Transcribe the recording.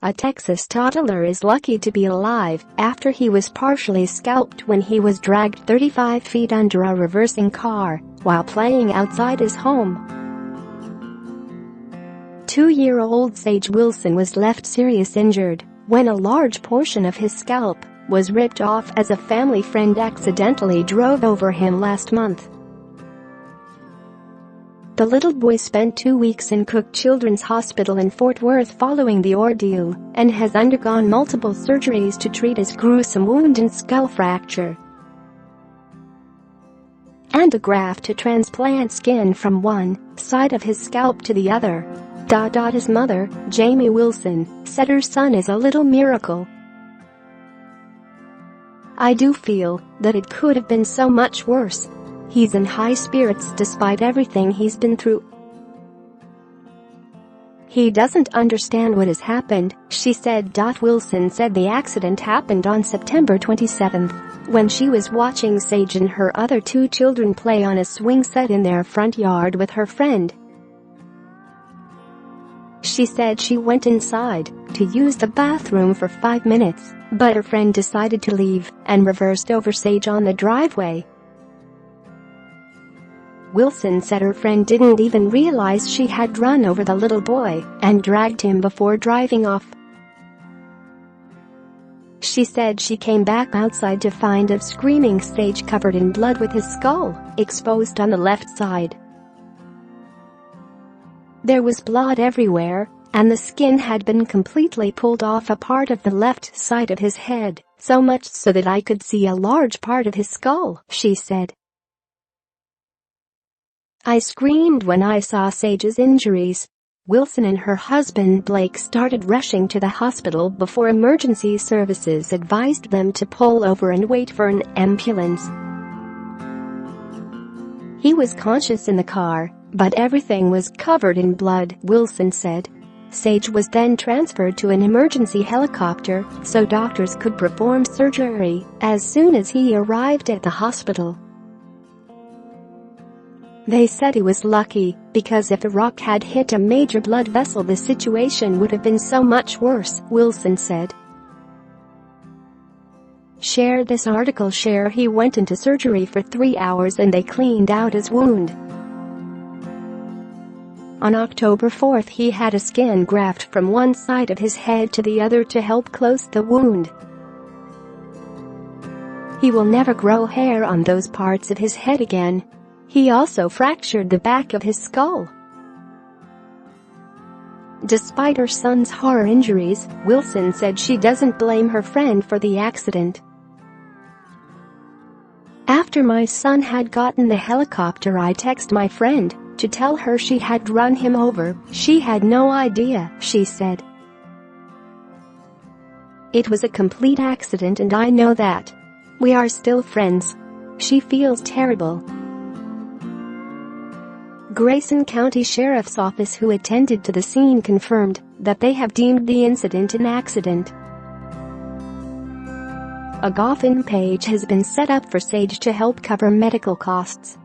A Texas toddler is lucky to be alive after he was partially scalped when he was dragged 35 feet under a reversing car while playing outside his home. 2-year-old Sage Wilson was left seriously injured when a large portion of his scalp was ripped off as a family friend accidentally drove over him last month. The little boy spent 2 weeks in Cook Children's Hospital in Fort Worth following the ordeal and has undergone multiple surgeries to treat his gruesome wound and skull fracture and a graft to transplant skin from one side of his scalp to the other. His mother, Jamie Wilson, said her son is a little miracle. "I do feel that it could have been so much worse. He's in high spirits despite everything he's been through. He doesn't understand what has happened," she said. Wilson said the accident happened on September 27 when she was watching Sage and her other 2 children play on a swing set in their front yard with her friend. She said she went inside to use the bathroom for 5 minutes, but her friend decided to leave and reversed over Sage on the driveway. Wilson said her friend didn't even realize she had run over the little boy and dragged him before driving off. She said she came back outside to find a screaming Sage covered in blood with his skull exposed on the left side. There was blood everywhere, and the skin had been completely pulled off a part of the left side of his head, so much so that I could see a large part of his skull, she said. "I screamed when I saw Sage's injuries." Wilson and her husband Blake started rushing to the hospital before emergency services advised them to pull over and wait for an ambulance. "He was conscious in the car, but everything was covered in blood," Wilson said. Sage was then transferred to an emergency helicopter so doctors could perform surgery as soon as he arrived at the hospital. "They said he was lucky because if the rock had hit a major blood vessel the situation would have been so much worse," Wilson said. Share this article. He went into surgery for 3 hours and they cleaned out his wound. On October 4 he had a skin graft from one side of his head to the other to help close the wound. He will never grow hair on those parts of his head again. He also fractured the back of his skull. Despite her son's horror injuries, Wilson said she doesn't blame her friend for the accident. "After my son had gotten the helicopter, I texted my friend to tell her she had run him over. She had no idea," she said. "It was a complete accident and I know that. We are still friends. She feels terrible." Grayson County Sheriff's Office, who attended to the scene, confirmed that they have deemed the incident an accident. A GoFundMe page has been set up for Sage to help cover medical costs.